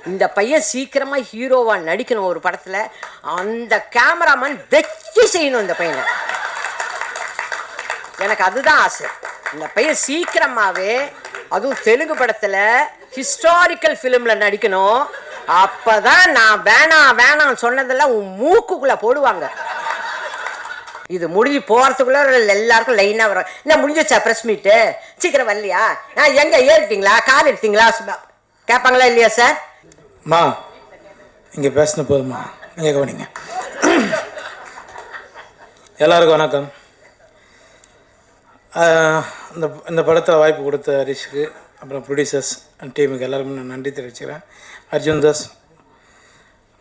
இந்த பையன் சீக்கிரமாக ஹீரோவாக நடிக்கணும் ஒரு படத்தில், அந்த கேமராமேன் வெற்றி செய்யணும் இந்த பையனை. எனக்கு அதுதான் ஆசை. இந்த பையன் சீக்கிரமாகவே அதுவும் தெலுங்கு படத்தில் ஹிஸ்டாரிக்கல் ஃபிலிமில் நடிக்கணும். அப்போ தான் நான் வேணாம் சொன்னதெல்லாம் உன் மூக்குக்குள்ளே போடுவாங்க. இது முடிஞ்சு போகிறதுக்குள்ளே எல்லாருக்கும் லைனாக வரும். என்ன முடிஞ்சிச்சா ப்ரெஸ் மீட்டு, சீக்கிரம் வரலையா, எங்கே ஏறிட்டீங்களா, கார் எடுத்தீங்களா கேட்பாங்களா இல்லையா சார்? மா இங்கே பேசின போதுமா, நீங்கள் கவனிங்க. எல்லாருக்கும் வணக்கம். இந்த படத்தில் வாய்ப்பு கொடுத்த ஹரிஷுக்கு, அப்புறம் ப்ரொடியூசர்ஸ் அண்ட் டீமுக்கு எல்லாருக்கும் நான் நன்றி தெரிவிச்சுக்கிறேன். அர்ஜுன் தாஸ்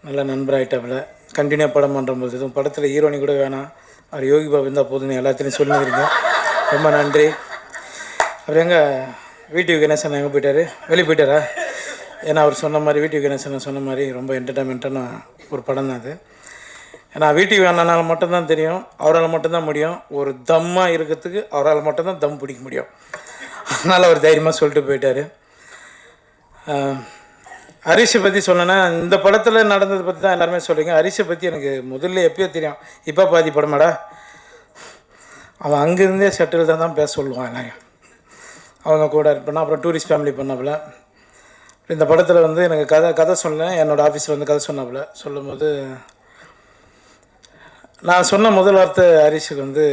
நல்ல நண்பராகிட்டாப்புல, கண்டினியூவாக படம் பண்ணுறம்போது எதுவும் படத்தில் ஹீரோனி கூட வேணாம், அவர் யோகி பாபு இருந்தால் போதுன்னு எல்லாத்தையும் சொல்லிக்கிறீங்க, ரொம்ப நன்றி. அப்புறம் எங்கள் வீட்டு கணேசன் எங்கே போயிட்டார், வெளியே போயிட்டாரா? ஏன்னா அவர் சொன்ன மாதிரி வீட்டு கணேசன் சொன்ன மாதிரி ரொம்ப என்டர்டைன்மெண்ட்டான ஒரு படம் தான் அது. ஏன்னா வீட்டுக்கு வேணால மட்டும்தான் தெரியும், அவரால் மட்டும்தான் முடியும். ஒரு தம்மாக இருக்கிறதுக்கு அவரால் மட்டும்தான் தம் பிடிக்க முடியும். அதனால் அவர் தைரியமாக சொல்லிட்டு போயிட்டார். ஹரிஷை பற்றி சொன்னேன்னா, இந்த படத்தில் நடந்ததை பற்றி தான் எல்லாருமே சொல்கிறீங்க. ஹரிஷை பற்றி எனக்கு முதல்ல எப்போயோ தெரியும், இப்போ பாதி படமாடா. அவன் அங்கேருந்தே செட்டில் தான் பேச சொல்லுவான் எல்லாரையும், அவங்க கூட இருப்பேன்னா. அப்புறம் டூரிஸ்ட் ஃபேமிலி பண்ணாப்புல. இந்த படத்தில் வந்து எனக்கு கதை சொன்னேன், என்னோடய ஆஃபீஸில் வந்து கதை சொன்னாப்புல. சொல்லும்போது நான் சொன்ன முதல் வார்த்தை ஹரிஷுக்கு வந்து,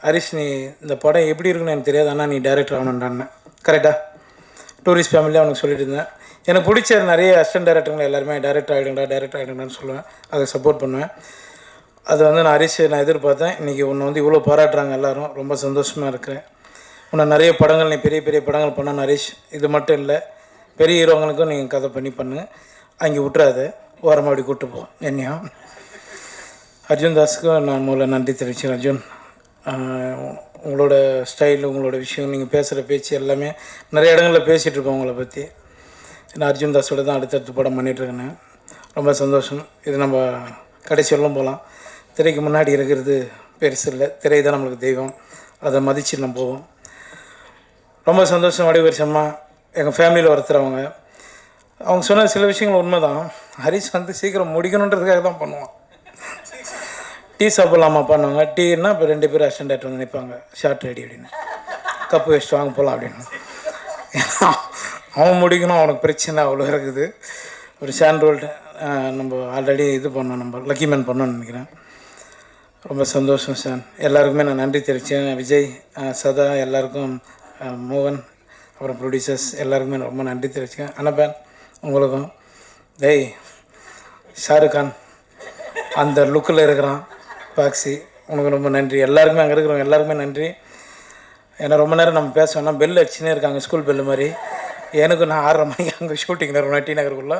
ஹரிஷ் நீ இந்த படம் எப்படி இருக்குன்னு எனக்கு தெரியாது, ஆனால் நீ டைரக்டர் ஆகணுன்றான்னு. கரெக்டாக டூரிஸ்ட் ஃபேமிலியாக அவனுக்கு சொல்லிட்டு இருந்தேன். எனக்கு பிடிச்ச நிறைய அசிஸ்டன்ட் டைரக்டருங்களை எல்லாருமே டைரக்டர் ஆகிடுங்கடான்னு சொல்லுவேன், அதை சப்போர்ட் பண்ணுவேன். அது வந்து நான் ஹரிஷ் நான் எதிர்பார்த்தேன். இன்றைக்கி உன்னை வந்து இவ்வளோ பாராட்டுறாங்க எல்லோரும், ரொம்ப சந்தோஷமாக இருக்கிறேன். உன்னை நிறைய படங்கள் நீ பெரிய பெரிய படங்கள் பண்ணணும் ஹரிஷ். இது மட்டும் இல்லை, பெரிய ஹீரோங்களுக்கும் நீங்கள் கதை பண்ணு, அங்கே விட்டுறாது, ஓரமாக அப்படி கூப்பிட்டு போ என்னையும். அர்ஜுன் தாஸுக்கும் நான் மூல நன்றி தெரிவிச்சேன். அர்ஜுன், உங்களோட ஸ்டைல், உங்களோட விஷயம், நீங்கள் பேசுகிற பேச்சு எல்லாமே நிறைய இடங்களில் பேசிகிட்ருப்போம் உங்களை பற்றி. நான் அர்ஜுன் தாஸோட தான் அடுத்தடுத்து படம் பண்ணிகிட்ருக்கேன், ரொம்ப சந்தோஷம். இது நம்ம கடைசி வரலும் போகலாம். திரைக்கு முன்னாடி இருக்கிறது பெருசு இல்லை, திரை தான் நம்மளுக்கு தெய்வம், அதை மதித்து நம்ம போவோம். ரொம்ப சந்தோஷம். வடிவரிசம்மா எங்கள் ஃபேமிலியில் ஒருத்தர், அவங்க சொன்ன சில விஷயங்கள் உண்மை தான். ஹரிஷ் வந்து சீக்கிரம் முடிக்கணுன்றதுக்காக தான் பண்ணுவான். டீ சாப்பிட்லாமா பண்ணுவாங்க, டீன்னா இப்போ 2 பேர் அசிஸ்டன்ட் டைரக்டர் நினைப்பாங்க, ஷார்ட் ரெடி அப்படின்னு, கப்பு வச்சுட்டு வாங்க போகலாம் அப்படின்னு. அவன் முடிக்கணும், அவனுக்கு பிரச்சனை அவ்வளோ இருக்குது. ஒரு சாண்ட்ரோல்டு நம்ம ஆல்ரெடி இது பண்ணோம், நம்ம லக்கி மேன் பண்ணோன்னு நினைக்கிறேன். ரொம்ப சந்தோஷம் சார். எல்லாருக்குமே நான் நன்றி தெரிவித்தேன். விஜய், சதா, எல்லாருக்கும், மோகன், அப்புறம் ப்ரொடியூசர்ஸ் எல்லாருக்குமே ரொம்ப நன்றி தெரிவிச்சேன். அனபேன் உங்களுக்கும், டேய் ஷாருக் கான் அந்த லுக்கில் இருக்கிறான் பாக்ஸி, உனக்கு ரொம்ப நன்றி. எல்லாருக்குமே அங்கே இருக்கிறவங்க எல்லாருக்குமே நன்றி. ஏன்னா ரொம்ப நேரம் நம்ம பேசணும்னா பெல் அடிச்சுனே இருக்காங்க, ஸ்கூல் பெல்லு மாதிரி. எனக்கு நான் 6:30 மணிக்கு அங்கே ஷூட்டிங் இருக்கணும் டி நகருக்குள்ளே.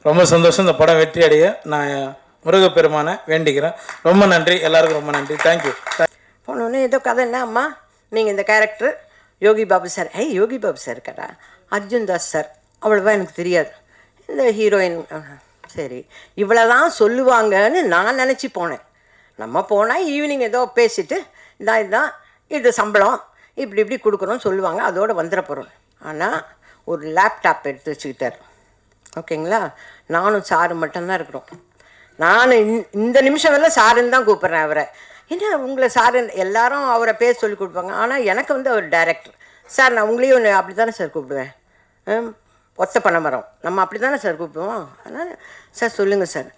ரொம்ப சந்தோஷம். இந்த படம் வெற்றி அடைய நான் முருகப்பெருமான வேண்டிக்கிறேன். ரொம்ப நன்றி, எல்லாருக்கும் ரொம்ப நன்றி. தேங்க்யூ. போனோடனே ஏதோ கதை என்ன அம்மா, நீங்கள் இந்த கேரக்டர் யோகி பாபு சார், யோகி பாபு சார் கடா, அர்ஜுன் தாஸ் சார் அவ்வளோவா எனக்கு தெரியாது, இந்த ஹீரோயின் சரி இவ்வளோதான் சொல்லுவாங்கன்னு நான் நினச்சி போனேன். நம்ம போனால் ஈவினிங் ஏதோ பேசிவிட்டு இதுதான் இது சம்பளம் இப்படி கொடுக்குறோன்னு சொல்லுவாங்க, அதோடு வந்துட போகிறோம். ஆனால் ஒரு லேப்டாப் எடுத்து வச்சுக்கிட்டார், ஓகேங்களா. நானும் சாரு மட்டும்தான் இருக்கிறோம். நான் இந்த நிமிஷம் வரல சாருன்னு தான் கூப்பிட்றேன் அவரை. என்ன உங்களை சாரு எல்லாரும் அவரை பேர் சொல்லி கொடுப்பாங்க, ஆனால் எனக்கு வந்து அவர் டைரக்டர் சார். நான் உங்களையும் ஒன்று அப்படி தானே சார் கூப்பிடுவேன், ஒத்த பண்ண மரம் நம்ம அப்படி தானே சார் கூப்பிடுவோம். அதனால் சார் சொல்லுங்கள் சார்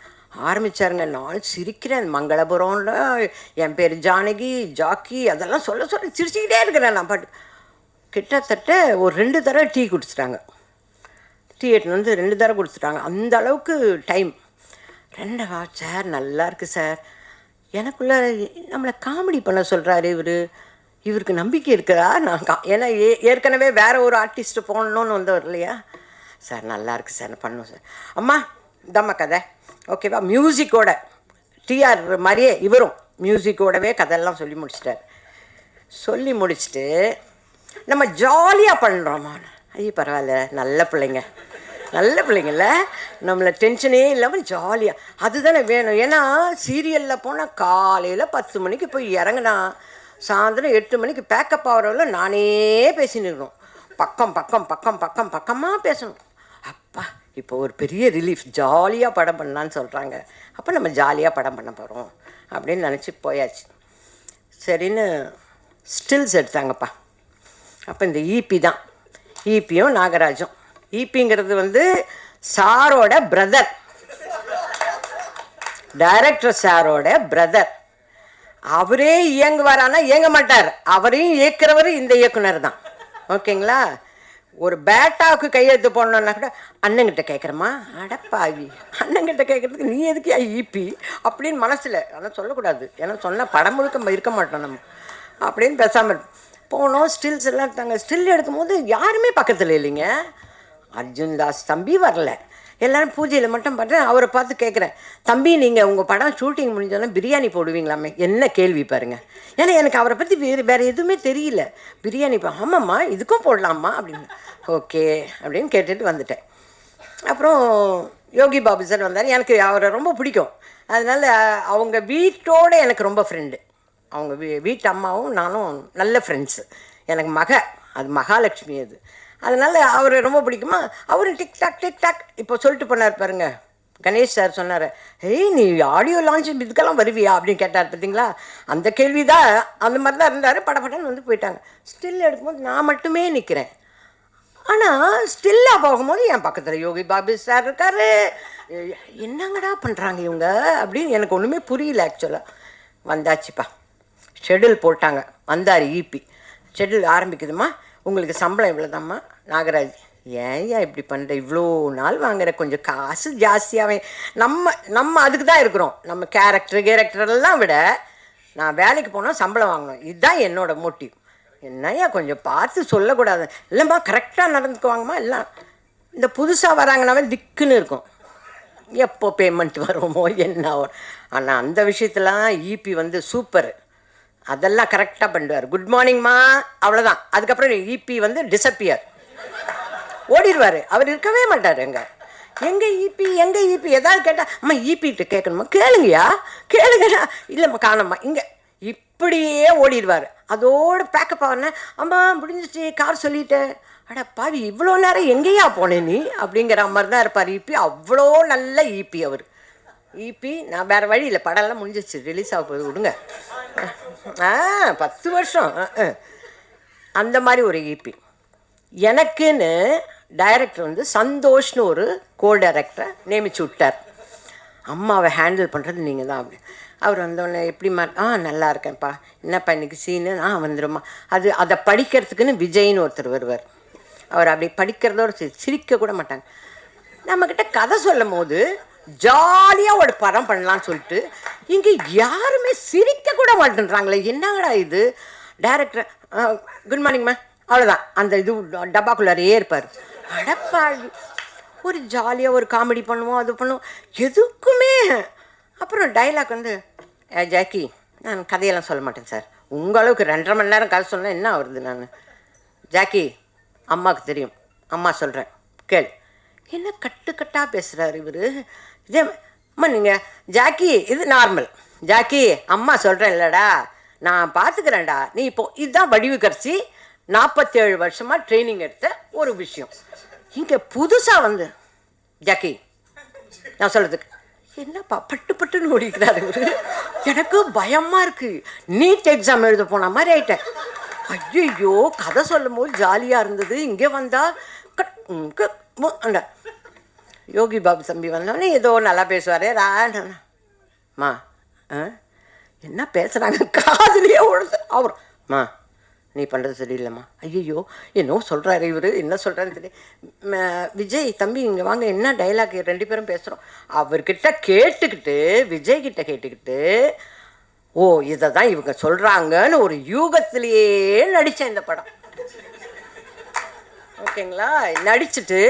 ஆரம்பித்தாருங்க. நான் சிரிக்கிறேன். மங்களபுரம்ல என் பேர் ஜானகி, ஜாக்கி அதெல்லாம் சொல்ல சிரிச்சுக்கிட்டே இருக்கிறேன் நான் பாட்டு. கிட்டத்தட்ட ஒரு 2 தடவை டீ குடிச்சிட்டாங்க, டீ எடுத்துன்னு வந்து 2 தடவை கொடுத்துட்டாங்க. அந்த அளவுக்கு டைம். 2 சார் நல்லா இருக்குது சார். எனக்குள்ளே நம்மளை காமெடி பண்ண சொல்கிறாரு இவருக்கு நம்பிக்கை இருக்குதா? நான் ஏன்னா ஏற்கனவே வேறு ஒரு ஆர்டிஸ்ட்டு போகணுன்னு வந்தவர் இல்லையா சார். நல்லா இருக்குது சார், பண்ணுவோம் சார். அம்மா இதாம்மா கதை, ஓகேவா. மியூசிக்கோட டிஆர் மாதிரியே இவரும் மியூசிக்கோடவே கதையெல்லாம் சொல்லி முடிச்சிட்டார். சொல்லி முடிச்சுட்டு நம்ம ஜாலியாக பண்ணுறோம்மா. ஐயோ பரவாயில்ல, நல்ல பிள்ளைங்கள நம்மளை டென்ஷனே இல்லாமல் ஜாலியாக, அதுதானே வேணும். ஏன்னா சீரியலில் போனால் காலையில் 10 மணிக்கு போய் இறங்கினா சாயந்தரம் 8 மணிக்கு பேக்கப் ஆகிறவங்கள நானே பேசின்னு இருக்கணும். பக்கமாக பேசணும். அப்பா இப்போ ஒரு பெரிய ரிலீஃப், ஜாலியாக படம் பண்ணலான்னு சொல்கிறாங்க. அப்போ நம்ம ஜாலியாக படம் பண்ண போகிறோம் அப்படின்னு நினச்சி போயாச்சு. சரின்னு ஸ்டில்ஸ் எடுத்தாங்கப்பா. அப்போ இந்த ஈபி தான், ஈபியும் நாகராஜும். ஈபிங்கிறது வந்து சாரோட பிரதர், டைரக்டர் சாரோட பிரதர். அவரே இயங்குவாரானா இயங்க மாட்டார், அவரையும் இயக்குறவர் இந்த இயக்குனர் தான். ஓகேங்களா? ஒரு பேட்டாவுக்கு கையெழுத்து போடணுன்னா கூட அண்ணங்கிட்ட கேட்குறமா, அடப்பாவி அண்ணங்கிட்ட கேட்குறதுக்கு நீ எதுக்கு ஈபி அப்படின்னு மனசில். ஆனால் சொல்லக்கூடாது, ஏன்னா சொன்னால் படம் முழுக்க இருக்க மாட்டோம் நம்ம அப்படின்னு பேசாமல் போனோம். ஸ்டில்ஸ் எல்லாம் எடுத்தாங்க. ஸ்டில் எடுக்கும்போது யாருமே பக்கத்தில் இல்லைங்க. அர்ஜுன் தாஸ் தம்பி வரல, எல்லோரும் பூஜையில் மட்டும் பண்ணுறேன். அவரை பார்த்து கேட்குறேன், தம்பி நீங்கள் உங்கள் படம் ஷூட்டிங் முடிஞ்சோன்னா பிரியாணி போடுவீங்களாமே? என்ன கேள்வி பாருங்கள். ஏன்னா எனக்கு அவரை பற்றி வேறு எதுவுமே தெரியல. பிரியாணி ஆமாம்மா இதுக்கும் போடலாமா அப்படின்னு. ஓகே அப்படின்னு கேட்டுட்டு வந்துட்டேன். அப்புறம் யோகி பாபு சார் வந்தார். எனக்கு அவரை ரொம்ப பிடிக்கும். அதனால் அவங்க வீட்டோடு எனக்கு ரொம்ப ஃப்ரெண்டு. அவங்க வீட்டு அம்மாவும் நானும் நல்ல ஃப்ரெண்ட்ஸு. எனக்கு அது மகாலட்சுமி அது. அதனால் அவரை ரொம்ப பிடிக்குமா. அவர் டிக்டாக் டிக்டாக் இப்போ சொல்லிட்டு போனார் பாருங்க. கணேஷ் சார் சொன்னார், ஏய் நீ ஆடியோ லான்ச் இதுக்கெல்லாம் வருவியா அப்படின்னு கேட்டார். பார்த்தீங்களா, அந்த கேள்வி தான். அந்த மாதிரி தான் இருந்தார். படப்படன்னு வந்து போயிட்டாங்க. ஸ்டில் எடுக்கும்போது நான் மட்டுமே நிற்கிறேன். ஆனால் ஸ்டில்லாக போகும்போது என் பக்கத்தில் யோகி பாபு சார் இருக்கார். என்னங்கடா பண்ணுறாங்க இவங்க அப்படின்னு எனக்கு ஒன்றுமே புரியல. ஆக்சுவலாக வந்தாச்சுப்பா, ஷெடியூல் போட்டாங்க. வந்தார் ஈபி. ஷெடியூல் ஆரம்பிக்குதுமா, உங்களுக்கு சம்பளம் இவ்வளோதாம்மா. நாகராஜ், ஏன் இப்படி பண்ணுற, இவ்வளோ நாள் வாங்குற, கொஞ்சம் காசு ஜாஸ்தியாகவே. நம்ம அதுக்கு தான் இருக்கிறோம். நம்ம கேரக்டரெல்லாம் விட நான் வேலைக்கு போனால் சம்பளம் வாங்கணும், இதுதான் என்னோடய மோட்டிவ். என்னையா கொஞ்சம் பார்த்து சொல்லக்கூடாது. இல்லைம்மா கரெக்டாக நடந்துக்குவாங்கம்மா. எல்லாம் இந்த புதுசாக வராங்கனாவே திக்குன்னு இருக்கும், எப்போ பேமெண்ட் வருமோ என்ன. ஆனால் அந்த விஷயத்துலாம் ஈபி வந்து சூப்பர். அதெல்லாம் கரெக்டாக பண்ணுவார். குட் மார்னிங்மா, அவ்வளோதான். அதுக்கப்புறம் ஈபி வந்து டிஸப்பியர், ஓடிடுவார். அவர் இருக்கவே மாட்டார். எங்கே ஈபி எதாவது கேட்டால், அம்மா ஈபிட்டு கேட்கணுமா, கேளுங்கயா கேளுங்கண்ணா, இல்லைம்மா காணம்மா இங்கே, இப்படியே ஓடிடுவார். அதோடு பேக்கப் ஆகிறேன்னா, அம்மா முடிஞ்சிச்சு கார் சொல்லிட்டேன். அட பாவி இவ்வளோ நேரம் எங்கேயா போனேன் நீ அப்படிங்கிற மாதிரி தான் இருப்பார் ஈபி. அவ்வளோ நல்ல ஈபி அவர். ஈபி நான் வேறு வழி இல்லை, படம்லாம் முடிஞ்சிச்சு, ரிலீஸ் ஆக போகுது, விடுங்க. 10 வருஷம் அந்த மாதிரி ஒரு ஈபி. எனக்குன்னு டைரக்டர் வந்து சந்தோஷ்னு ஒரு கோ டைரக்டரை நியமிச்சு விட்டார். அம்மாவை ஹேண்டில் பண்ணுறது நீங்கள் தான் அப்படி. அவர் வந்தோடனே எப்படிமா, நல்லா இருக்கேன்ப்பா, என்னப்பா இன்றைக்கி சீனு, வந்துடும்மா. அதை படிக்கிறதுக்குன்னு விஜய்னு ஒருத்தர் வருவார். அவர் அப்படி படிக்கிறதோடு சிரிக்க கூட மாட்டாங்க. நம்மக்கிட்ட கதை சொல்லும் போது ஜாலியாக ஒரு படம் பண்ணலான்னு சொல்லிட்டு இங்கே யாருமே சிரிக்க கூட மாட்டேன்றாங்களே, என்னங்கடா இது. டைரக்டர் குட் மார்னிங்மா, அவ்வளோதான். அந்த இது டப்பாக்குள்ளாரையே இருப்பார். அடப்பா ஒரு ஜாலியாக ஒரு காமெடி பண்ணுவோம், அது பண்ணுவோம், எதுக்குமே. அப்புறம் டைலாக் வந்து, ஜாக்கி நான் கதையெல்லாம் சொல்ல மாட்டேன் சார், உங்களவுக்கு 2.5 மணி நேரம் கதை சொன்னால் என்ன வருது. நான் ஜாக்கி அம்மாவுக்கு தெரியும், அம்மா சொல்கிறேன் கேள். என்ன கட்டுக்கட்டாக பேசுகிறார் இவர். இதே அம்மா நீங்கள் ஜாக்கி இது நார்மல், ஜாக்கி அம்மா சொல்கிறேன் இல்லைடா, நான் பார்த்துக்கிறேன்டா, நீ இப்போ இதுதான் வடிவு கரைச்சி 47 வருஷமாக ட்ரைனிங் எடுத்த ஒரு விஷயம். இங்கே புதுசாக வந்து ஜாக்கி நான் சொல்கிறதுக்கு என்னப்பா பட்டுன்னு ஓடிக்கிறாரு இவர். எனக்கு பயமாக இருக்குது, நீட் எக்ஸாம் எழுத போன மாதிரி ஆயிட்டேன். ஐயோ கதை சொல்லும் போது ஜாலியாக இருந்தது, இங்கே வந்தால் அந்த யோகி பாபு தம்பி வந்தோடனே ஏதோ நல்லா பேசுவார். மா என்ன பேசுகிறாங்க காதுலேயே உழுது. அவர் மா நீ பண்ணுறது சரியில்லைம்மா. ஐயோ என்னோ சொல்கிறாரு இவர், என்ன சொல்கிறாருன்னு தெரியும். விஜய் தம்பி இங்கே வாங்க, என்ன டைலாக் 2 பேரும் பேசுகிறோம். அவர்கிட்ட கேட்டுக்கிட்டு விஜய்கிட்ட கேட்டுக்கிட்டு, ஓ இதை தான் இவங்க சொல்கிறாங்கன்னு ஒரு யூகத்திலேயே நடித்தேன் இந்த படம். ஓகேங்களா, நடிச்சுட்டு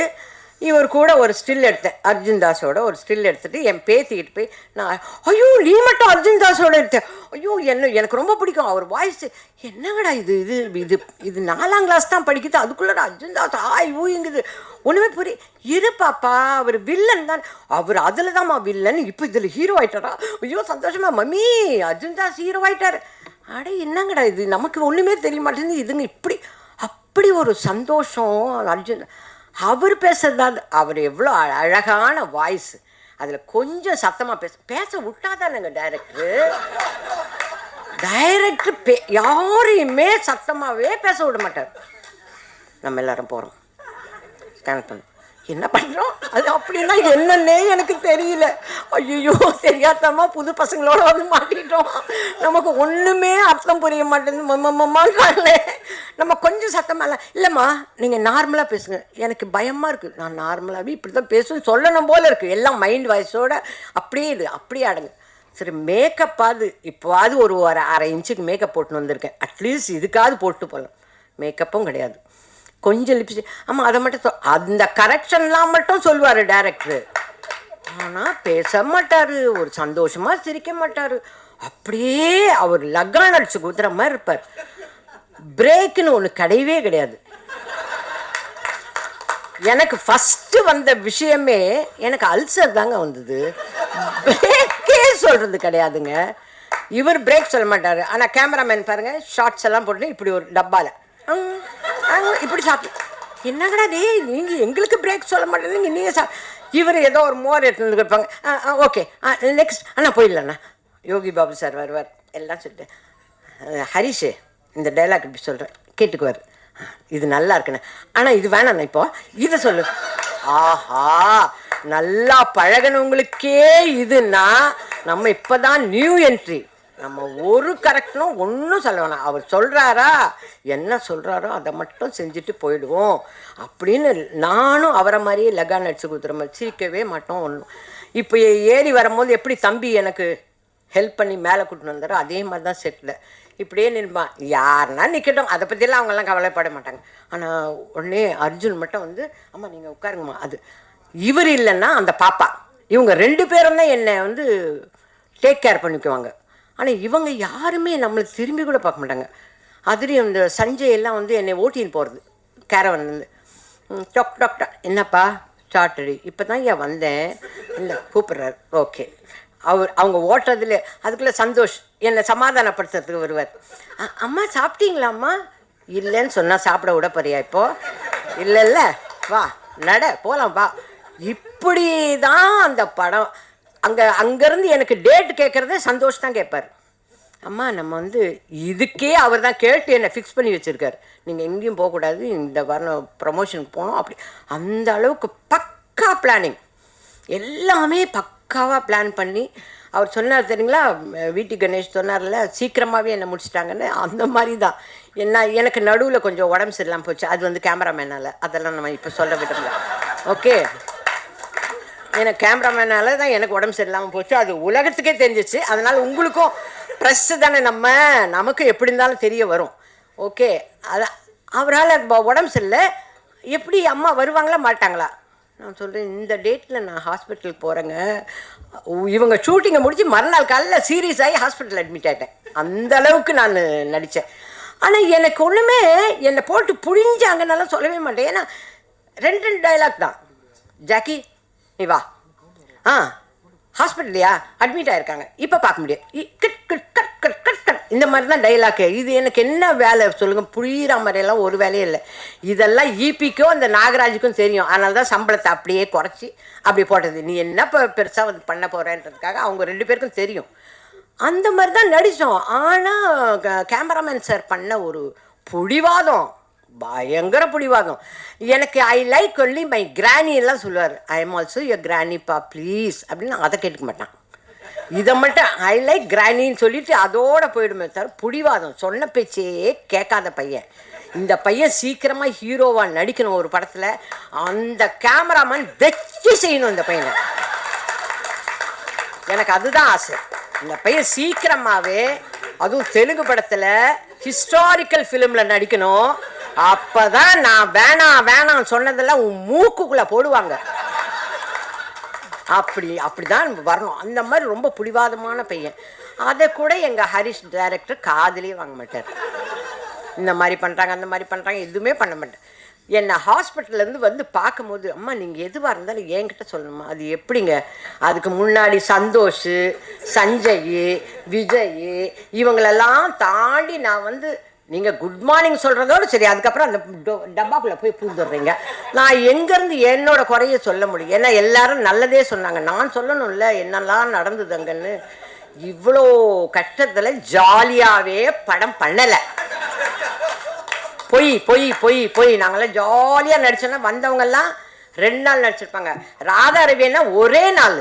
இவர் கூட ஒரு ஸ்டில் எடுத்தேன், அர்ஜுன் தாஸோட ஒரு ஸ்டில் எடுத்துகிட்டு என் பேத்திக்கிட்டு போய் நான், ஐயோ நீ மட்டும் அர்ஜுன் தாஸோட எடுத்தேன், ஐயோ எனக்கு ரொம்ப பிடிக்கும் அவர் வாய்ஸ். என்னங்கடா இது இது இது இது 4ஆம் கிளாஸ் தான் படிக்குது, அதுக்குள்ளே அர்ஜுன் தாஸ் ஊங்குது, ஒன்றுமே இரு பாப்பா, அவர் வில்லன் தான், அவர் அதில் தான்மா வில்லன், இப்போ இதில் ஹீரோ ஆகிட்டாரா, ஐயோ சந்தோஷமா மம்மி அர்ஜுன் தாஸ் ஹீரோ ஆகிட்டார். அடே என்னங்கடா இது, நமக்கு ஒன்றுமே தெரிய மாட்டேங்குது, இதுங்க இப்படி அப்படி ஒரு சந்தோஷம். அர்ஜுன் அவர் பேசுறதாவது அவர் எவ்வளோ அழகான வாய்ஸ், அதில் கொஞ்சம் சத்தமாக பேச விட்டாதானுங்க டைரக்டர் யாரையுமே சத்தமாகவே பேச விட மாட்டார். நம்ம எல்லாரும் போகிறோம், ஸ்கேன் பண்ண என்ன பண்ணுறோம், அது அப்படின்னா என்னன்னே எனக்கு தெரியல. ஐயோ தெரியாதம்மா, புது பசங்களோட வந்து மாட்டிக்கிட்டோம், நமக்கு ஒன்றுமே அர்த்தம் புரிய மாட்டேங்குது. நம்ம கொஞ்சம் சத்தமாக இல்லைம்மா நீங்கள் நார்மலாக பேசுங்க, எனக்கு பயமாக இருக்குது, நான் நார்மலாகவே இப்படி தான் பேசுன்னு சொல்லணும் போல் இருக்குது. எல்லாம் மைண்ட் வாய்ஸோடு அப்படியே அடங்கு. சரி மேக்கப்பாவது இப்போவாது ஒரு அரை இன்ச்சுக்கு மேக்கப் போட்டுன்னு வந்திருக்கேன், அட்லீஸ்ட் இதுக்காவது போட்டு போகலாம். மேக்கப்பும் கிடையாது, கொஞ்சம் லிப்ஸ்டிக். ஆமாம் அதை மட்டும் அந்த கரெக்ஷன்லாம் மட்டும் சொல்லுவார் டைரக்டரு, ஆனால் பேச மாட்டார், ஒரு சந்தோஷமாக சிரிக்க மாட்டார். அப்படியே அவர் லக்கான் அடிச்சு குத்துற மாதிரி இருப்பார். பிரேக்குன்னு ஒன்று கிடையவே கிடையாது. எனக்கு ஃபஸ்ட்டு வந்த விஷயமே எனக்கு அல்சர் தாங்க வந்தது. பிரேக்கே சொல்கிறது கிடையாதுங்க. இவர் பிரேக் சொல்ல மாட்டார், ஆனால் கேமராமேன் பாருங்கள் ஷார்ட்ஸ் எல்லாம் போட்டு இப்படி ஒரு டப்பாவில் இப்படி சாப்பிட்டு என்னங்கடா டே நீங்கள் எங்களுக்கு பிரேக் சொல்ல மாட்டேங்க நீங்கள் இவர் ஏதோ ஒரு மோர் எடுத்துன்னு கொடுப்பாங்க. ஓகே நெக்ஸ்ட் போயிடலண்ணா. யோகி பாபு சார் வருவார், எல்லாம் சொல்லிட்டு ஹரிஷ் இந்த டைலாக் இப்படி சொல்கிறேன் கேட்டுக்குவார், இது நல்லா இருக்குண்ணே, ஆனால் இது வேணாண்ணா இப்போ இதை சொல்லு. ஆஹா நல்லா பழகினவங்களுக்கே இதுன்னா நம்ம இப்போ தான் நியூ என்ட்ரி, நம்ம ஒரு கரெக்டனும் ஒன்றும் சொல்ல வேணாம், அவர் சொல்கிறாரா என்ன சொல்கிறாரோ அதை மட்டும் செஞ்சுட்டு போயிடுவோம் அப்படின்னு. நானும் அவரை மாதிரியே லகான் அடிச்சு கொடுத்துற மாதிரி சிரிக்கவே மாட்டோம் ஒன்றும். இப்போ ஏறி வரும்போது எப்படி தம்பி எனக்கு ஹெல்ப் பண்ணி மேலே கூட்டின்னு வந்தாரோ அதே மாதிரி தான் செட்டில் இப்படியே நிற்பான். யாருன்னா நிற்கட்டும், அதை பற்றியெல்லாம் அவங்கெல்லாம் கவலைப்பட மாட்டாங்க. ஆனால் உடனே அர்ஜுன் மட்டும் வந்து அம்மா நீங்கள் உட்காருங்கம்மா, அது இவர் இல்லைன்னா அந்த பாப்பா, இவங்க 2 பேரும் தான் என்னை வந்து டேக் கேர் பண்ணிக்குவாங்க. ஆனால் இவங்க யாருமே நம்மளுக்கு திரும்பி கூட பார்க்க மாட்டாங்க. அதுலேயும் இந்த சஞ்சய் எல்லாம் வந்து என்னை ஓட்டின்னு போகிறது கேரவன்லேருந்து. டாக்டர் என்னப்பா சாட்டடி இப்போ தான் ஏன் வந்தேன், இல்லை கூப்பிட்றாரு, ஓகே. அவங்க ஓட்டுறதுல அதுக்குள்ளே சந்தோஷ் என்னை சமாதானப்படுத்துறதுக்கு வருவார். அம்மா சாப்பிட்டீங்களாம்மா, இல்லைன்னு சொன்னால் சாப்பிட விட போறியா இப்போது, இல்லைல்ல வா நட போகலாம் வா. இப்படி தான் அந்த படம். அங்கேருந்து எனக்கு டேட் கேட்குறதே சந்தோஷ் தான் கேட்பார். அம்மா நம்ம வந்து இதுக்கே அவர் தான் கேட்டு என்னை ஃபிக்ஸ் பண்ணி வச்சுருக்கார், நீங்கள் எங்கேயும் போகக்கூடாது, இந்த வாரம் ப்ரமோஷனுக்கு போகணும் அப்படி. அந்த அளவுக்கு பக்கா பிளானிங், எல்லாமே பக்காவாக பிளான் பண்ணி. அவர் சொன்னார் தெரியுங்களா, வீட்டு கணேஷ் சொன்னார்ல சீக்கிரமாகவே என்னை முடிச்சிட்டாங்கன்னு, அந்த மாதிரி தான். எனக்கு நடுவில் கொஞ்சம் உடம்பு சரியில்லாமல் போச்சு, அது வந்து கேமராமேனால், அதெல்லாம் நம்ம இப்போ சொல்ல விடல. ஓகே, எனக்கு கேமராமேனால தான் எனக்கு உடம்பு சரியில்லாமல் போச்சு, அது உலகத்துக்கே தெரிஞ்சிச்சு. அதனால் உங்களுக்கும் ப்ரெஸ்ஸு தானே, நமக்கு எப்படி இருந்தாலும் தெரிய வரும். ஓகே, அதான் அவரால் உடம்பு சரியில்லை, எப்படி அம்மா வருவாங்களா மாட்டாங்களா? நான் சொல்கிறேன் இந்த டேட்டில் நான் ஹாஸ்பிட்டலுக்கு போகிறேங்க. இவங்க ஷூட்டிங்கை முடித்து மறுநாள் காலையில் சீரியஸ் ஆகி ஹாஸ்பிட்டல் அட்மிட் ஆகிட்டேன். அந்த அளவுக்கு நான் நடித்தேன். ஆனால் எனக்கு ஒன்றுமே என்னை போட்டு புழிஞ்சாங்கன்னெல்லாம் சொல்லவே மாட்டேன். ஏன்னா 2 டைலாக் தான். ஜாக்கி நீ வா, ஹாஸ்பிட்டல்லையா அட்மிட் ஆகிருக்காங்க, இப்போ பார்க்க முடியாது, cut cut cut cut cut cut, இந்த மாதிரி தான் டைலாக்கு. இது எனக்கு என்ன வேலை சொல்லுங்கள், புரிகிற மாதிரியெல்லாம் ஒரு வேலையும் இல்லை. இதெல்லாம் ஈபிக்கும் அந்த நாகராஜுக்கும் தெரியும், அதனால தான் சம்பளத்தை அப்படியே குறைச்சி அப்படி போட்டது. நீ என்ன இப்போ பெருசாக வந்து பண்ண போகிறேன்றதுக்காக அவங்க 2 பேருக்கும் தெரியும். அந்த மாதிரி தான் நடித்தோம். ஆனால் கேமராமேன் சார் பண்ண ஒரு புடிவாதம், பயங்கர புடிவாதம். எனக்கு I like only my granny எல்லாம் சொல்லுவார். ஐ எம் ஆல்சோ யுவர் கிராணிப்பா ப்ளீஸ் அப்படின்னு. அதை கேட்டுக்க மாட்டான், இதை மட்டும் ஐ லைக் கிராணின்னு சொல்லிட்டு அதோட போயிடுமே சார். புடிவாதம், சொன்ன பேச்சே கேட்காத பையன். இந்த பையன் சீக்கிரமாக ஹீரோவாக நடிக்கணும் ஒரு படத்தில். அந்த கேமராமேன் வெற்றி செய்யணும் இந்த பையனை. எனக்கு அதுதான் ஆசை. இந்த பையன் சீக்கிரமாகவே, அதுவும் தெலுங்கு படத்தில் ஹிஸ்டாரிக்கல் ஃபிலிமில் நடிக்கணும். அப்போ தான் நான் வேணாம் சொன்னதெல்லாம் உன் மூக்குக்குள்ளே போடுவாங்க. அப்படி தான் வரணும். அந்த மாதிரி ரொம்ப பிடிவாதமான பையன். அதை கூட எங்கள் ஹரிஷ் டைரக்டர் காதுலேயே வாங்க மாட்டார். இந்த மாதிரி பண்ணுறாங்க அந்த மாதிரி பண்ணுறாங்க எதுவுமே பண்ண மாட்டேன். என்னை ஹாஸ்பிட்டல்லேருந்து வந்து பார்க்கும்போது, அம்மா நீங்கள் எதுவாக இருந்தாலும் என்கிட்ட சொல்லணுமா. அது எப்படிங்க, அதுக்கு முன்னாடி சந்தோஷ், சஞ்சய், விஜய் இவங்களெல்லாம் தாண்டி நான் வந்து நீங்கள் குட் மார்னிங் சொல்கிறதோடு சரி, அதுக்கப்புறம் அந்த டப்பாக்குள்ளே போய் பூந்துடுறீங்க. நான் எங்கேருந்து என்னோட குறைய சொல்ல முடியும்? ஏன்னா எல்லாரும் நல்லதே சொன்னாங்க, நான் சொல்லணும்ல என்னெல்லாம் நடந்தது அங்கன்னு. இவ்வளோ கஷ்டத்தில் ஜாலியாகவே படம் பண்ணலை. பொய் பொய் பொய் பொய். நாங்களாம் ஜாலியாக நடிச்சோன்னா வந்தவங்கெல்லாம் 2 நாள் நடிச்சிருப்பாங்க. ராதா ரவின்னா ஒரே நாள்.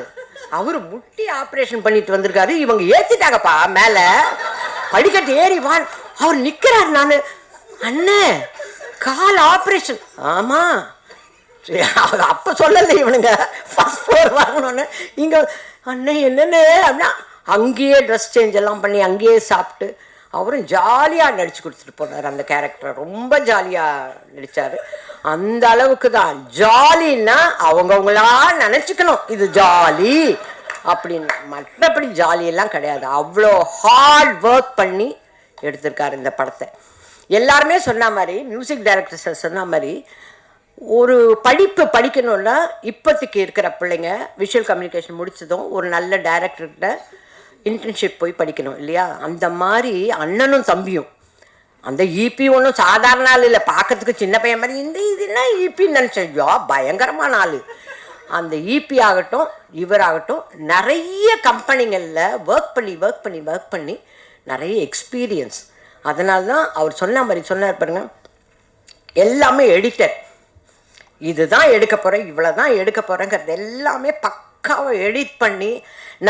அவர் முட்டி ஆப்ரேஷன் பண்ணிட்டு வந்திருக்காரு, இவங்க ஏற்றிட்டாங்கப்பா மேலே படிக்கட்டு ஏறி வான். அவர் நிற்கிறார். நான் அண்ணே கால் ஆப்ரேஷன். ஆமாம் அப்போ சொல்லலை இவனுங்க ஃபர்ஸ்ட் ஃப்ளோர் வாங்கணுன்னு. இங்கே அண்ணே என்னென்ன அப்படின்னா அங்கேயே ட்ரெஸ் சேஞ்ச் எல்லாம் பண்ணி அங்கேயே சாப்பிட்டு அவரும் ஜாலியாக நடித்து கொடுத்துட்டு போனார். அந்த கேரக்டரை ரொம்ப ஜாலியாக நடித்தார். அந்த அளவுக்கு தான் ஜாலின்னா அவங்கவுங்களா நினச்சிக்கணும் இது ஜாலி அப்படின்னு, மற்றபடி ஜாலியெல்லாம் கிடையாது. அவ்வளோ ஹார்ட் ஒர்க் பண்ணி எடுத்திருக்காரு இந்த படத்தை. எல்லாருமே சொன்ன மாதிரி, மியூசிக் டைரக்டர்ஸ் சொன்ன மாதிரி, ஒரு படிப்பு படிக்கணுன்னா இப்போதைக்கு இருக்கிற பிள்ளைங்க விஷுவல் கம்யூனிகேஷன் முடிச்சதும் ஒரு நல்ல டைரக்டர்கிட்ட இன்டர்ன்ஷிப் போய் படிக்கணும் இல்லையா? அந்த மாதிரி அண்ணனும் தம்பியும் அந்த இபி ஒன்றும் சாதாரண ஆள் இல்லை, பார்க்கறதுக்கு சின்ன பையன் மாதிரி. இந்த இது என்ன இபின்னு நினச்சேன், பயங்கரமான ஆள். அந்த இபி ஆகட்டும் இவராகட்டும் நிறைய கம்பெனிகளில் ஒர்க் பண்ணி நிறைய எக்ஸ்பீரியன்ஸ். அதனால தான் அவர் சொன்ன மாதிரி சொன்னார் பாருங்க, எல்லாமே எடிட்டர், இதுதான் எடுக்க போகிறேன் இவ்வளோ தான் எடுக்க போகிறேங்கிறது எல்லாமே பக்காவை எடிட் பண்ணி,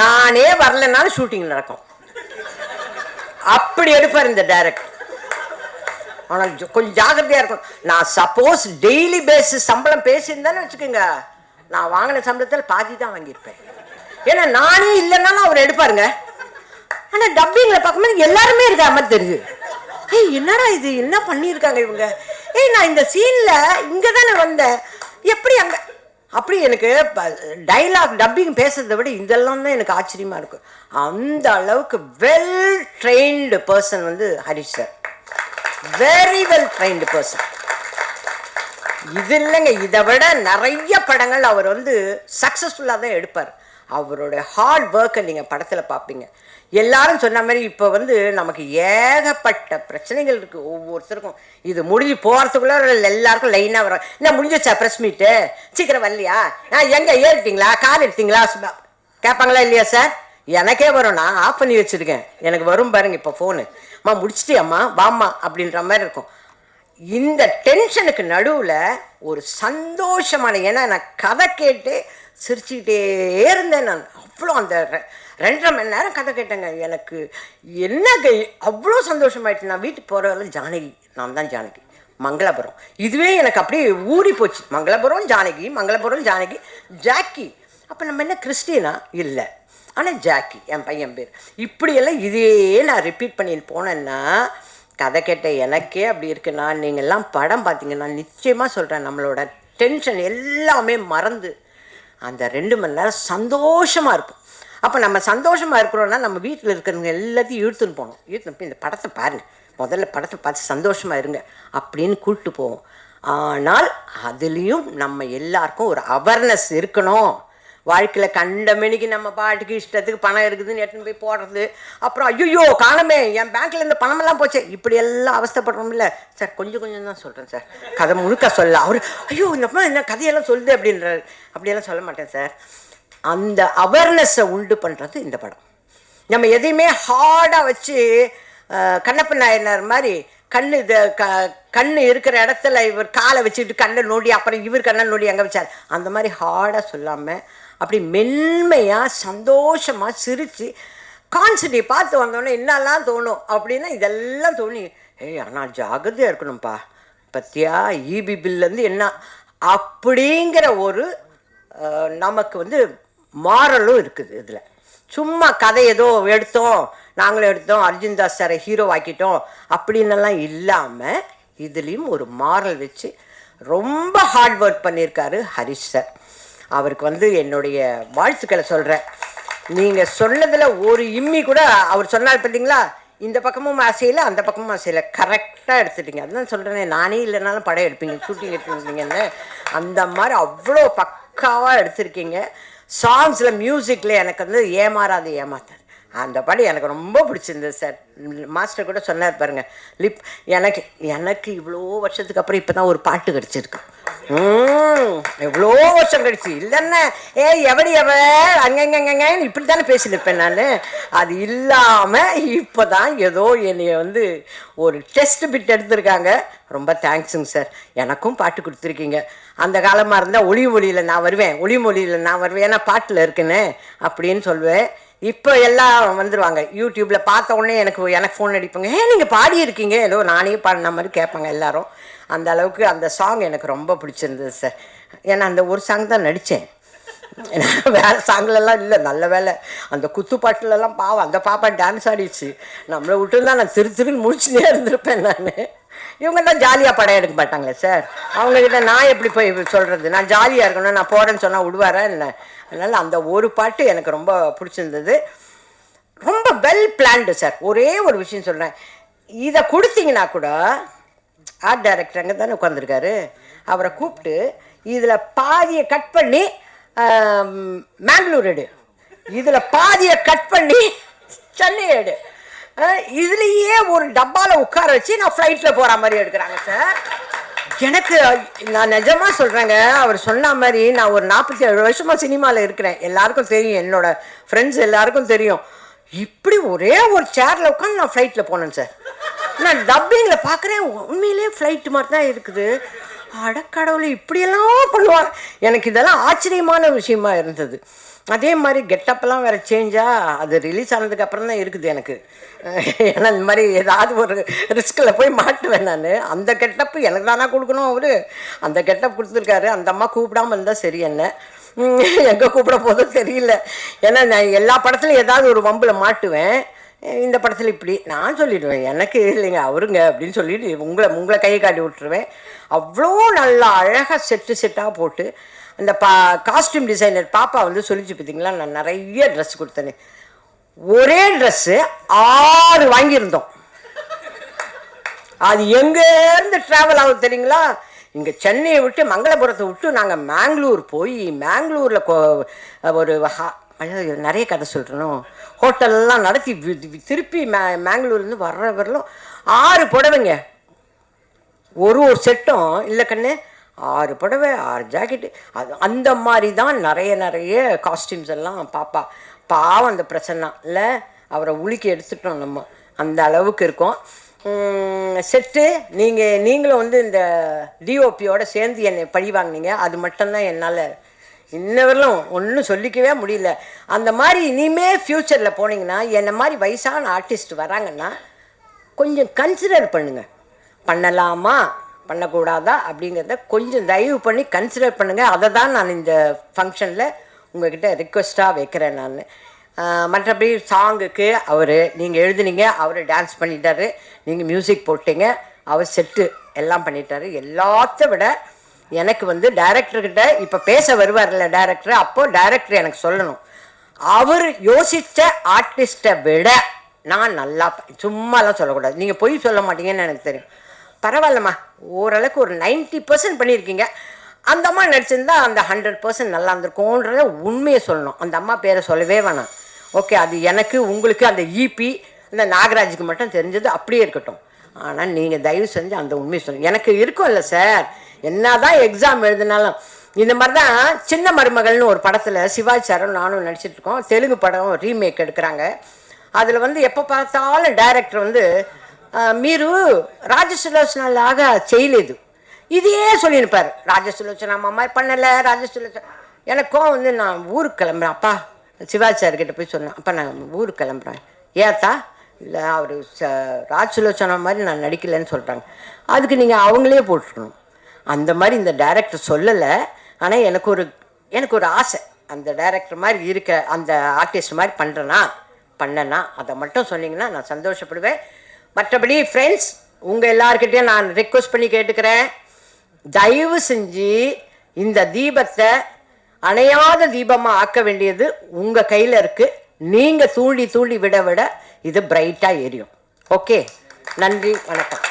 நானே வரலனாலும் ஷூட்டிங் நடக்கும் அப்படி எடுப்பார் இந்த டைரக்டர். ஆனால் கொஞ்சம் ஜாகிரதையாக இருக்கும். நான் சப்போஸ் டெய்லி பேஸிஸ் சம்பளம் பேசியிருந்தேன்னு வச்சுக்கோங்க, நான் வாங்கின சம்பளத்தில் பாதி தான் வாங்கியிருப்பேன். ஏன்னா நானே இல்லைன்னாலும் அவர் எடுப்பாருங்க. ஆனால் டப்பிங்கில் பார்க்கும்போது எல்லாருமே இருக்கா மாதிரி தெரியுது. என்னடா இது என்ன பண்ணியிருக்காங்க இவங்க, நான் இந்த சீனில் இங்கே தானே வந்தேன், எப்படி அங்கே அப்படி. எனக்கு டைலாக் டப்பிங் பேசுறதை விட இதெல்லாம் தான் எனக்கு ஆச்சரியமாக இருக்கும். அந்த அளவுக்கு வெல் ட்ரெயின்டு பர்சன் வந்து Harish sir, very well trained person. இது இல்லைங்க, இதை விட நிறைய படங்கள் அவர் வந்து சக்ஸஸ்ஃபுல்லாக தான் எடுப்பார். அவருடைய ஹார்ட் ஒர்க்கை நீங்கள் படத்தில் பார்ப்பீங்க. எல்லாரும் சொன்ன மாதிரி இப்போ வந்து நமக்கு ஏகப்பட்ட பிரச்சனைகள் இருக்குது ஒவ்வொருத்தருக்கும். இது முடிஞ்சு போகிறதுக்குள்ள எல்லாருக்கும் லைனாக வரும். என்ன முடிஞ்சிச்சா ப்ரெஸ் மீட்டு, சீக்கிரம் வரலையா, எங்கே ஏறிட்டீங்களா, கார் எடுத்தீங்களா கேட்பாங்களா இல்லையா சார்? எனக்கே வரும், நான் ஆஃப் பண்ணி வச்சுருக்கேன், எனக்கு வரும் பாருங்க இப்போ ஃபோனு, அம்மா முடிச்சிட்டியம்மா வாம்மா அப்படின்ற மாதிரி இருக்கும். இந்த டென்ஷனுக்கு நடுவில் ஒரு சந்தோஷமான, ஏன்னா நான் கதை கேட்டு சிரிச்சுக்கிட்டே இருந்தேன். நான் அவ்வளோ அந்த 2.5 மணி நேரம் கதை கேட்டேங்க. எனக்கு என்ன அவ்வளோ சந்தோஷமாயிடுச்சு. நான் வீட்டுக்கு போகிறவரை ஜானகி, நான் தான் ஜானகி, மங்களபுரம். இதுவே எனக்கு அப்படியே ஊறி போச்சு. மங்களபுரம் ஜானகி, மங்களபுரம் ஜானகி, ஜாக்கி. அப்போ நம்ம என்ன கிறிஸ்டினா இல்லை, ஆனால் ஜாக்கி என் பையன் பேர். இப்படியெல்லாம் இதே நான் ரிப்பீட் பண்ணிட்டு போனேன்னா கதை கேட்ட எனக்கே அப்படி இருக்குன்னா, நீங்கள்லாம் படம் பார்த்தீங்கன்னா நிச்சயமாக சொல்கிறேன், நம்மளோட டென்ஷன் எல்லாமே மறந்து அந்த 2 மணி நேரம் சந்தோஷமாக இருக்கும். அப்போ நம்ம சந்தோஷமாக இருக்கிறோன்னா நம்ம வீட்டில் இருக்கிறவங்க எல்லாத்தையும் இழுத்துன்னு போகணும். இழுத்துன்னு போய் இந்த படத்தை பாருங்கள், முதல்ல படத்தை பார்த்து சந்தோஷமாக இருங்க அப்படின்னு கூப்பிட்டு போவோம். ஆனால் அதுலேயும் நம்ம எல்லாருக்கும் ஒரு அவேர்னஸ் இருக்கணும். வாழ்க்கையில் கண்டமணிக்கு நம்ம பாட்டுக்கு இஷ்டத்துக்கு பணம் இருக்குதுன்னு எடுத்துன்னு போய் போடுறது, அப்புறம் ஐயோ காணமே என் பேங்க்கில் இந்த பணமெல்லாம் போச்சு, இப்படியெல்லாம் அவஸ்தைப்படுறோம்ல சார். கொஞ்சம் தான் சொல்கிறேன் சார், கதை முழுக்க சொல்ல. அவர் ஐயோ இந்த என்ன கதையெல்லாம் சொல்லுது அப்படின்றாரு. அப்படியெல்லாம் சொல்ல மாட்டேன் சார். அந்த அவேர்னஸை உண்டு பண்ணுறது இந்த படம். நம்ம எதையுமே ஹார்டாக வச்சு கண்ணப்ப நாயனார் மாதிரி கண்ணு இருக்கிற இடத்துல இவர் காலை வச்சுக்கிட்டு கண்ணை நோண்டி அப்புறம் இவர் கண்ணை நோண்டி அங்கே வச்சார், அந்த மாதிரி ஹார்டாக சொல்லாமல் அப்படி மென்மையாக சந்தோஷமாக சிரித்து கான்செப்டை பார்த்து வந்தோன்னே என்னெல்லாம் தோணும் அப்படின்னா இதெல்லாம் தோணி, ஆனால் ஜாகிரதையாக இருக்கணும்ப்பா, பத்தியா இபி பில்லேருந்து என்ன அப்படிங்கிற ஒரு நமக்கு வந்து மாரலும் இருக்குது இதில். சும்மா கதை ஏதோ நாங்களும் எடுத்தோம் அர்ஜுன் தாஸ் சாரை ஹீரோ ஆக்கிட்டோம் அப்படின்னெல்லாம் இல்லாமல் இதுலேயும் ஒரு மாரல் வச்சு ரொம்ப ஹார்ட் ஒர்க் பண்ணியிருக்காரு ஹரிஷ் சார். அவருக்கு வந்து என்னுடைய வாழ்த்துக்களை சொல்கிறேன். நீங்கள் சொன்னதில் ஒரு இம்மி கூட அவர் சொன்னார் பார்த்தீங்களா, இந்த பக்கமும் அசையில் அந்த பக்கமும் அசையில் கரெக்டாக எடுத்துட்டீங்க. அதுதான் சொல்கிறேனே, நானே இல்லைனாலும் படம் எடுப்பீங்க, ஷூட்டிங் எடுத்துருந்தீங்கன்னு. அந்த மாதிரி அவ்வளோ பக்காவாக எடுத்திருக்கீங்க. சாங்ஸில் மியூசிக்கில் எனக்கு வந்து ஏமாறாது ஏமாத்தாது. அந்த பாட்டு எனக்கு ரொம்ப பிடிச்சிருந்தது சார். மாஸ்டர் கூட சொன்னார் பாருங்க, எனக்கு எனக்கு இவ்வளோ வருஷத்துக்கு அப்புறம் இப்போ தான் ஒரு பாட்டு கிடச்சிருக்கு. எவ்வளோ வருஷம் கழிச்சு இல்லைன்னா எவடி அங்கங்கங்க இப்படி தானே பேசினிருப்பேன் நான். அது இல்லாமல் இப்போ தான் ஏதோ என்னைய வந்து ஒரு டெஸ்ட் பிட் எடுத்திருக்காங்க. ரொம்ப தேங்க்ஸுங்க சார். எனக்கும் பாட்டு கொடுத்துருக்கீங்க. அந்த காலமாக இருந்தால் ஒளிமொழியில் நான் வருவேன், ஏன்னா பாட்டில் இருக்குன்னு அப்படின்னு சொல்லுவேன். இப்போ எல்லாம் வந்துடுவாங்க யூடியூப்பில் பார்த்த உடனே எனக்கு ஃபோன் அடிப்பாங்க, நீங்கள் பாடியிருக்கீங்க, ஏதோ நானே பாடின மாதிரி கேட்பாங்க எல்லாரும். அந்த அளவுக்கு அந்த சாங் எனக்கு ரொம்ப பிடிச்சிருந்தது சார். ஏன்னா அந்த ஒரு சாங் தான் நடித்தேன், வேறு சாங்லலாம் இல்லை. நல்ல வேலை அந்த குத்துப்பாட்டுலலாம் பாவம் அந்த பாப்பா டான்ஸ் ஆடிடுச்சு. நம்மளை விட்டுருந்தா நான் திருன்னு முடிச்சுட்டே இருந்திருப்பேன் நான். இவங்க தான் ஜாலியாக படம் எடுக்க மாட்டாங்களே சார். அவங்கக்கிட்ட நான் எப்படி போய் சொல்கிறது? நான் ஜாலியாக இருக்கணும், நான் போகிறேன்னு சொன்னால் விடுவாரா என்ன? அதனால் அந்த ஒரு பாட்டு எனக்கு ரொம்ப பிடிச்சிருந்தது. ரொம்ப வெல் பிளான்டு சார். ஒரே ஒரு விஷயம் சொல்கிறேன், இதை கொடுத்தீங்கன்னா கூட ஆர்ட் டைரக்டர் அங்கே தானே உட்காந்துருக்காரு, அவரை கூப்பிட்டு இதில் பாதியை கட் பண்ணி மேங்களூர் எடு, இதில் பாதியை கட் பண்ணி சென்னை எடு, இதுலேயே ஒரு டப்பாவில் உட்கார வச்சு நான் ஃப்ளைட்டில் போகிற மாதிரி எடுக்கிறாங்க சார். எனக்கு நான் நிஜமாக சொல்கிறேங்க, அவர் சொன்ன மாதிரி நான் ஒரு 47 வருஷமாக சினிமாவில் இருக்கிறேன். எல்லாருக்கும் தெரியும், என்னோடய ஃப்ரெண்ட்ஸ் எல்லாருக்கும் தெரியும். இப்படி ஒரே ஒரு சேரில் உட்காந்து நான் ஃப்ளைட்டில் போனேன் சார். நான் டப்பிங்கில் பார்க்குறேன், உண்மையிலே ஃப்ளைட்டு மாதிரி தான் இருக்குது. அடக்கடவுளை இப்படியெல்லாம் பண்ணுவாங்க. எனக்கு இதெல்லாம் ஆச்சரியமான விஷயமா இருந்தது. அதே மாதிரி கெட்டப்பெல்லாம் வேறு சேஞ்சாக அது ரிலீஸ் ஆனதுக்கப்புறம் தான் இருக்குது எனக்கு. ஏன்னா இந்த மாதிரி ஏதாவது ஒரு ரிஸ்கில் போய் மாட்டுவேன் நான். அந்த கெட்டப்பு எனக்கு தானே கொடுக்கணும். அவர் அந்த கெட்டப் கொடுத்துருக்காரு. அந்த அம்மா கூப்பிடாமல் இருந்தால் சரி, என்ன எங்கே கூப்பிட போதும் தெரியல. ஏன்னா நான் எல்லா படத்துலையும் ஏதாவது ஒரு வம்பில் மாட்டுவேன். இந்த படத்தில் இப்படி நான் சொல்லிவிடுவேன், எனக்கு இல்லைங்க அவருங்க அப்படின்னு சொல்லிட்டு உங்களை கையை காட்டி விட்டுருவேன். அவ்வளோ நல்லா அழகாக செட்டாக போட்டு அந்த காஸ்டியூம் டிசைனர் பாப்பா வந்து சொல்லிச்சு பார்த்தீங்களா, நான் நிறைய ட்ரெஸ் கொடுத்தேன்னு. ஒரே ட்ரெஸ்ஸு 6 வாங்கியிருந்தோம். அது எங்கேருந்து ட்ராவல் ஆகுது தெரியுங்களா? இங்கே சென்னையை விட்டு மங்களபுரத்தை விட்டு நாங்கள் மேங்களூர் போய் மேங்களூரில் ஒரு நிறைய கதை சொல்கிறணும், ஹோட்டல்லாம் நடத்தி திருப்பி மேங்களூர்லேருந்து வரலும் 6 புடவைங்க, ஒரு செட்டும் இல்லை கண்ணு, 6 புடவை 6 ஜாக்கெட்டு. அது அந்த மாதிரி தான் நிறைய காஸ்டியூம்ஸ் எல்லாம் பாவம் அந்த பிரச்சனை இல்லை, அவரை உலுக்கி எடுத்துட்டோம் நம்ம, அந்த அளவுக்கு இருக்கும் செட்டு. நீங்களும் வந்து இந்த டிஓபியோட சேர்ந்து என்னை பழி வாங்கினீங்க. அது மட்டும்தான் என்னால் இன்னவரையிலும் ஒன்றும் சொல்லிக்கவே முடியல. அந்த மாதிரி இனிமேல் ஃப்யூச்சரில் போனீங்கன்னா என்னை மாதிரி வயசான ஆர்டிஸ்ட் வராங்கன்னா கொஞ்சம் கன்சிடர் பண்ணுங்கள், பண்ணலாமா பண்ணக்கூடாதா அப்படிங்கிறத கொஞ்சம் தயவு பண்ணி கன்சிடர் பண்ணுங்கள். அதை தான் நான் இந்த ஃபங்க்ஷனில் உங்கள்கிட்ட ரிக்வெஸ்ட்டாக வைக்கிறேன் நான். மற்றபடி சாங்குக்கு நீங்கள் எழுதுனீங்க, அவர் டான்ஸ் பண்ணிட்டாரு, நீங்கள் மியூசிக் போட்டீங்க, அவர் செட்டு எல்லாம் பண்ணிட்டாரு. எல்லாத்த விட எனக்கு வந்து டைரக்டர்கிட்ட இப்போ பேச வருவார்ல டைரக்டர், அப்போது டைரக்டர் எனக்கு சொல்லணும், அவர் யோசித்த ஆர்டிஸ்ட்டை விட நான் நல்லா, சும்மாலாம் சொல்லக்கூடாது, நீங்கள் பொய் சொல்ல மாட்டீங்கன்னு எனக்கு தெரியும். பரவாயில்லம்மா, ஓரளவுக்கு ஒரு 90% பண்ணியிருக்கீங்க. அந்த அம்மா நடிச்சிருந்தா அந்த 100% நல்லா இருந்திருக்கும்ன்றத உண்மையை சொல்லணும். அந்த அம்மா பேரை சொல்லவே வேணாம். ஓகே, அது எனக்கு உங்களுக்கு அந்த இபி அந்த நாகராஜுக்கு மட்டும் தெரிஞ்சது அப்படியே இருக்கட்டும். ஆனால் நீங்கள் தயவு செஞ்சு அந்த உண்மையை சொல்லுங்கள். எனக்கு இருக்கும் இல்லை சார், என்ன தான் எக்ஸாம் எழுதினாலும். இந்த மாதிரி தான் சின்ன மருமகள்னு ஒரு படத்தில் சிவாஜி சாரும் நானும் நடிச்சிட்ருக்கோம். தெலுங்கு படம் ரீமேக் எடுக்கிறாங்க. அதில் வந்து எப்போ பார்த்தாலும் டைரக்டர் வந்து మీరు రాజసులోచనలాగా చేయలేదు ఇదే சொல்லியிருப்பார். ராஜசுலோச்சனா அம்மா பண்ணலை, ராஜசுலோச்சனா. எனக்கும் வந்து நான் ஊருக்கு கிளம்புறேன், அப்பா சிவாஜி சார்கிட்ட போய் சொன்னேன், அப்பா நான் ஊருக்கு கிளம்புறேன். ஏத்தா? இல்லை அவர் ராஜசுலோச்சனா மாதிரி நான் நடிக்கலைன்னு சொல்கிறாங்க. அதுக்கு நீங்கள் அவங்களே போட்டுருக்கணும். அந்த மாதிரி இந்த டைரக்டர் சொல்லலை. ஆனால் எனக்கு ஒரு ஆசை, அந்த டைரக்டர் மாதிரி இருக்க அந்த ஆர்டிஸ்ட் மாதிரி பண்ணனா அதை மட்டும் சொன்னீங்கன்னா நான் சந்தோஷப்படுவேன். மற்றபடி ஃப்ரெண்ட்ஸ், உங்கள் எல்லாருக்கிட்டையும் நான் ரிக்வெஸ்ட் பண்ணி கேட்டுக்கிறேன், தயவு செஞ்சு இந்த தீபத்தை அணையாத தீபமாக ஆக்க வேண்டியது உங்கள் கையில் இருக்குது. நீங்கள் தூண்டி விட இது பிரைட்டாக எரியும். ஓகே, நன்றி, வணக்கம்.